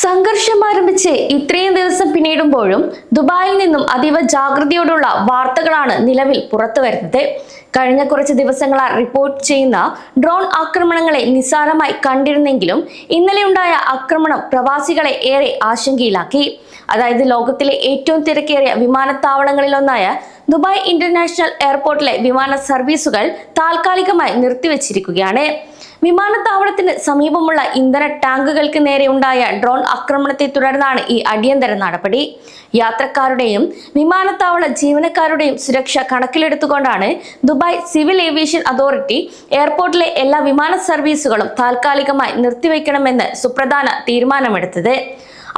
സംഘർഷം ആരംഭിച്ച് ഇത്രയും ദിവസം പിന്നിടുമ്പോഴും ദുബായിൽ നിന്നും അതീവ ജാഗ്രതയോടുള്ള വാർത്തകളാണ് നിലവിൽ പുറത്തുവരുന്നത്. കഴിഞ്ഞ കുറച്ച് ദിവസങ്ങളായി റിപ്പോർട്ട് ചെയ്യുന്ന ഡ്രോൺ ആക്രമണങ്ങളെ നിസ്സാരമായി കണ്ടിരുന്നെങ്കിലും ഇന്നലെയുണ്ടായ ആക്രമണം പ്രവാസികളെ ഏറെ ആശങ്കയിലാക്കി. അതായത് ലോകത്തിലെ ഏറ്റവും തിരക്കേറിയ വിമാനത്താവളങ്ങളിലൊന്നായ ദുബായ് ഇന്റർനാഷണൽ എയർപോർട്ടിലെ വിമാന സർവീസുകൾ താൽക്കാലികമായി നിർത്തിവച്ചിരിക്കുകയാണ്. വിമാനത്താവളത്തിന് സമീപമുള്ള ഇന്ധന ടാങ്കുകൾക്ക് നേരെ ഉണ്ടായ ഡ്രോൺ ആക്രമണത്തെ തുടർന്നാണ് ഈ അടിയന്തര നടപടി. യാത്രക്കാരുടെയും വിമാനത്താവള ജീവനക്കാരുടെയും സുരക്ഷ കണക്കിലെടുത്തുകൊണ്ടാണ് ദുബായ് സിവിൽ ഏവിയേഷൻ അതോറിറ്റി എയർപോർട്ടിലെ എല്ലാ വിമാന സർവീസുകളും താൽക്കാലികമായി നിർത്തിവെക്കണമെന്ന് സുപ്രധാന തീരുമാനമെടുത്തത്.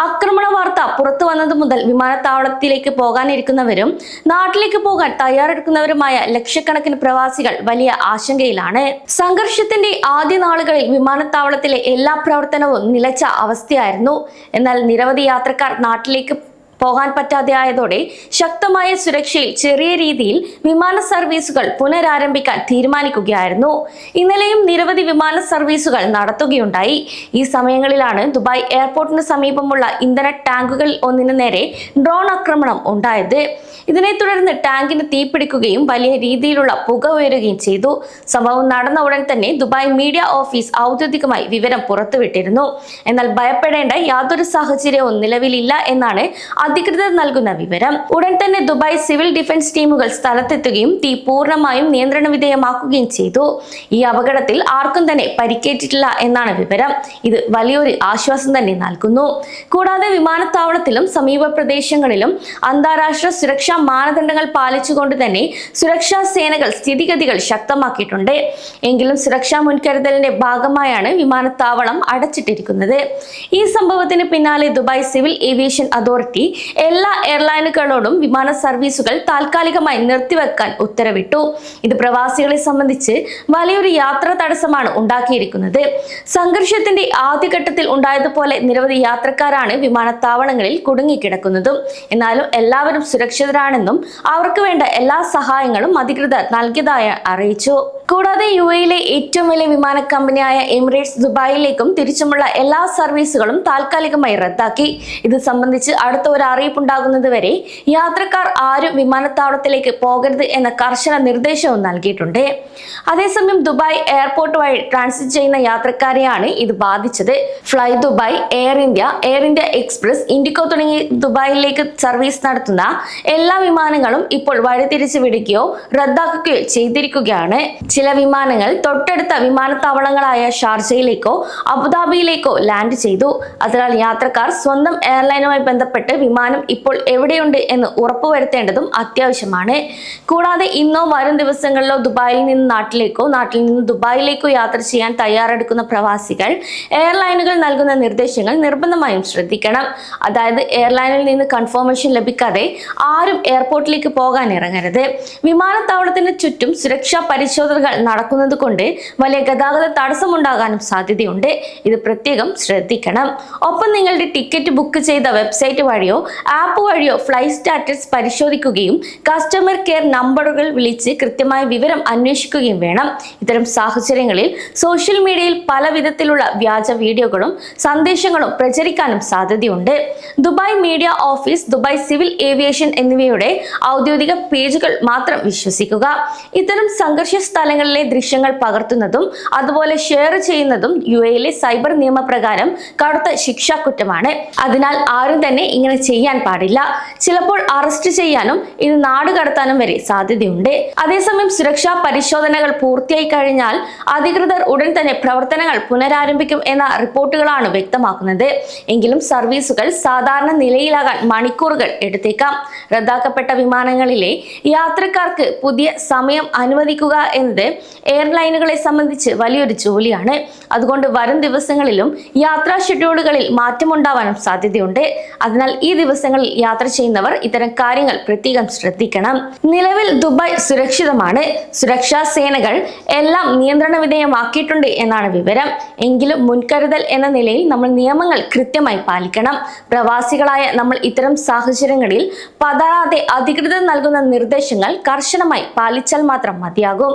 ആക്രമണ വാർത്ത പുറത്തു വന്നതു മുതൽ വിമാനത്താവളത്തിലേക്ക് പോകാനിരിക്കുന്നവരും നാട്ടിലേക്ക് പോകാൻ തയ്യാറെടുക്കുന്നവരുമായ ലക്ഷക്കണക്കിന് പ്രവാസികൾ വലിയ ആശങ്കയിലാണ്. സംഘർഷത്തിന്റെ ആദ്യ നാളുകളിൽ വിമാനത്താവളത്തിലെ എല്ലാ പ്രവർത്തനവും നിലച്ച അവസ്ഥയായിരുന്നു. എന്നാൽ നിരവധി യാത്രക്കാർ നാട്ടിലേക്ക് പോകാൻ പറ്റാതെ ആയതോടെ ശക്തമായ സുരക്ഷയിൽ ചെറിയ രീതിയിൽ വിമാന സർവീസുകൾ പുനരാരംഭിക്കാൻ തീരുമാനിക്കുകയായിരുന്നു. ഇന്നലെയും നിരവധി വിമാന സർവീസുകൾ നടത്തുകയുണ്ടായി. ഈ സമയങ്ങളിലാണ് ദുബായ് എയർപോർട്ടിന് സമീപമുള്ള ഇന്ധന ടാങ്കുകളിൽ ഒന്നിനു നേരെ ഡ്രോൺ ആക്രമണം ഉണ്ടായത്. ഇതിനെ തുടർന്ന് ടാങ്കിന് തീപിടിക്കുകയും വലിയ രീതിയിലുള്ള പുക ഉയരുകയും ചെയ്തു. സംഭവം നടന്ന ഉടൻ തന്നെ ദുബായ് മീഡിയ ഓഫീസ് ഔദ്യോഗികമായി വിവരം പുറത്തുവിട്ടിരുന്നു. എന്നാൽ ഭയപ്പെടേണ്ട യാതൊരു സാഹചര്യവും നിലവിലില്ല എന്നാണ് അധികൃതർ നൽകുന്ന വിവരം. ഉടൻ തന്നെ ദുബായ് സിവിൽ ഡിഫൻസ് ടീമുകൾ സ്ഥലത്തെത്തുകയും തീ പൂർണ്ണമായും നിയന്ത്രണ വിധേയമാക്കുകയും ചെയ്തു. ഈ അപകടത്തിൽ ആർക്കും തന്നെ പരിക്കേറ്റിട്ടില്ല എന്നാണ് വിവരം. ഇത് വലിയൊരു ആശ്വാസം തന്നെ നൽകുന്നു. കൂടാതെ വിമാനത്താവളത്തിലും സമീപ പ്രദേശങ്ങളിലും അന്താരാഷ്ട്ര സുരക്ഷാ മാനദണ്ഡങ്ങൾ പാലിച്ചുകൊണ്ട് തന്നെ സുരക്ഷാ സേനകൾ സ്ഥിതിഗതികൾ ശക്തമാക്കിയിട്ടുണ്ട്. എങ്കിലും സുരക്ഷാ മുൻകരുതലിന്റെ ഭാഗമായാണ് വിമാനത്താവളം അടച്ചിട്ടിരിക്കുന്നത്. ഈ സംഭവത്തിന് പിന്നാലെ ദുബായ് സിവിൽ ഏവിയേഷൻ അതോറിറ്റി എല്ലാ എയർലൈനുകളോടും വിമാന സർവീസുകൾ താൽക്കാലികമായി നിർത്തിവെക്കാൻ ഉത്തരവിട്ടു. ഇത് പ്രവാസികളെ സംബന്ധിച്ച് വലിയൊരു യാത്രാ തടസ്സമാണ് ഉണ്ടാക്കിയിരിക്കുന്നത്. സംഘർഷത്തിന്റെ ആദ്യഘട്ടത്തിൽ ഉണ്ടായതുപോലെ നിരവധി യാത്രക്കാരാണ് വിമാനത്താവളങ്ങളിൽ കുടുങ്ങിക്കിടക്കുന്നതും. എന്നാലും എല്ലാവരും സുരക്ഷിതരാണെന്നും അവർക്ക് വേണ്ട എല്ലാ സഹായങ്ങളും അധികൃതർ നൽകിയതായി അറിയിച്ചു. കൂടാതെ യുഎയിലെ ഏറ്റവും വലിയ വിമാന കമ്പനിയായ എമിറേറ്റ്സ് ദുബായിലേക്കും തിരിച്ചുമുള്ള എല്ലാ സർവീസുകളും താൽക്കാലികമായി റദ്ദാക്കി. ഇത് സംബന്ധിച്ച് അടുത്ത ഒരു അറിയിപ്പുണ്ടാകുന്നത് വരെ യാത്രക്കാർ ആരും വിമാനത്താവളത്തിലേക്ക് പോകരുത് എന്ന കർശന നിർദ്ദേശവും നൽകിയിട്ടുണ്ട്. അതേസമയം ദുബായ് എയർപോർട്ട് വഴി ട്രാൻസിറ്റ് ചെയ്യുന്ന യാത്രക്കാരെയാണ് ഇത് ബാധിച്ചത്. Fly Dubai, air India express, IndiGo തുടങ്ങി ദുബായിലേക്ക് സർവീസ് നടത്തുന്ന എല്ലാ വിമാനങ്ങളും ഇപ്പോൾ വഴിതിരിച്ചു വിടുകയോ റദ്ദാക്കുകയോ ചെയ്തിരിക്കുകയാണ്. ചില വിമാനങ്ങൾ തൊട്ടടുത്ത വിമാനത്താവളങ്ങളായ ഷാർജയിലേക്കോ അബുദാബിയിലേക്കോ ലാൻഡ് ചെയ്തു. അതിനാൽ യാത്രക്കാർ സ്വന്തം എയർലൈനുമായി ബന്ധപ്പെട്ട് വിമാനം ഇപ്പോൾ എവിടെയുണ്ട് എന്ന് ഉറപ്പുവരുത്തേണ്ടതും അത്യാവശ്യമാണ്. കൂടാതെ ഇന്നോ വരും ദിവസങ്ങളിലോ ദുബായിൽ നിന്ന് നാട്ടിലേക്കോ നാട്ടിൽ നിന്ന് ദുബായിലേക്കോ യാത്ര ചെയ്യാൻ തയ്യാറെടുക്കുന്ന പ്രവാസികൾ എയർലൈനുകൾ നൽകുന്ന നിർദ്ദേശങ്ങൾ നിർബന്ധമായും ശ്രദ്ധിക്കണം. അതായത് എയർലൈനിൽ നിന്ന് കൺഫർമേഷൻ ലഭിക്കാതെ ആരും എയർപോർട്ടിലേക്ക് പോകാൻ ഇറങ്ങരുത്. വിമാനത്താവളത്തിന് ചുറ്റും സുരക്ഷാ പരിശോധനകൾ നടക്കുന്നത് കൊണ്ട് വലിയ ഗതാഗത തടസ്സമുണ്ടാകാനും സാധ്യതയുണ്ട്. ഇത് പ്രത്യേകം ശ്രദ്ധിക്കണം. ഒപ്പം നിങ്ങളുടെ ടിക്കറ്റ് ബുക്ക് ചെയ്ത വെബ്സൈറ്റ് വഴിയോ ആപ്പ് വഴിയോ ഫ്ലൈറ്റ് സ്റ്റാറ്റസ് പരിശോധിക്കുകയും കസ്റ്റമർ കെയർ നമ്പറുകൾ വിളിച്ച് കൃത്യമായ വിവരം അന്വേഷിക്കുകയും വേണം. ഇത്തരം സാഹചര്യങ്ങളിൽ സോഷ്യൽ മീഡിയയിൽ പല വിധത്തിലുള്ള വ്യാജ വീഡിയോകളും സന്ദേശങ്ങളും പ്രചരിക്കാനും സാധ്യതയുണ്ട്. Dubai media office, Dubai civil aviation എന്നിവയുടെ ഔദ്യോഗിക പേജുകൾ മാത്രം വിശ്വസിക്കുക. ഇത്തരം സംഘർഷ സ്ഥലങ്ങളിലെ ദൃശ്യങ്ങൾ പകർത്തുന്നതും അതുപോലെ ഷെയർ ചെയ്യുന്നതും യുഎയിലെ സൈബർ നിയമപ്രകാരം കടുത്ത ശിക്ഷാ കുറ്റമാണ്. അതിനാൽ ആരും തന്നെ ഇങ്ങനെ ചെയ്യാൻ പാടില്ല. ചിലപ്പോൾ അറസ്റ്റ് ചെയ്യാനും ഇത് നാട് കടത്താനും വരെ സാധ്യതയുണ്ട്. അതേസമയം സുരക്ഷാ പരിശോധനകൾ പൂർത്തിയായി കഴിഞ്ഞാൽ അധികൃതർ ഉടൻ തന്നെ പ്രവർത്തനങ്ങൾ പുനരാരംഭിക്കും എന്ന റിപ്പോർട്ടുകളാണ് വ്യക്തമാക്കുന്നത്. എങ്കിലും സർവീസുകൾ സാധാരണ നിലയിലാകാൻ മണിക്കൂറുകൾ എടുത്തേക്കാം. റദ്ദാക്കപ്പെട്ട വിമാനങ്ങളിലെ യാത്രക്കാർക്ക് പുതിയ സമയം അനുവദിക്കുക എന്നത് എയർലൈനുകളെ സംബന്ധിച്ച് വലിയൊരു ജോലിയാണ്. അതുകൊണ്ട് വരും ദിവസങ്ങളിലും യാത്രാ ഷെഡ്യൂളുകളിൽ മാറ്റമുണ്ടാവാനും സാധ്യതയുണ്ട്. അതിനാൽ ഈ ദിവസങ്ങളിൽ യാത്ര ചെയ്യുന്നവർ ഇത്തരം കാര്യങ്ങൾ പ്രത്യേകം ശ്രദ്ധിക്കണം. നിലവിൽ ദുബായ് സുരക്ഷിതമാണ്. സുരക്ഷാ സേനകൾ എല്ലാം നിയന്ത്രണ വിധേയമാക്കിയിട്ടുണ്ട് എന്നാണ് വിവരം. എങ്കിലും മുൻകരുതൽ എന്ന നിലയിൽ നമ്മൾ നിയമങ്ങൾ കൃത്യമായി പാലിക്കണം. പ്രവാസികളായ നമ്മൾ ഇത്തരം സാഹചര്യങ്ങളിൽ പതറാതെ അധികൃതർ നൽകുന്ന നിർദ്ദേശങ്ങൾ കർശനമായി പാലിച്ചാൽ മാത്രം മതിയാകും.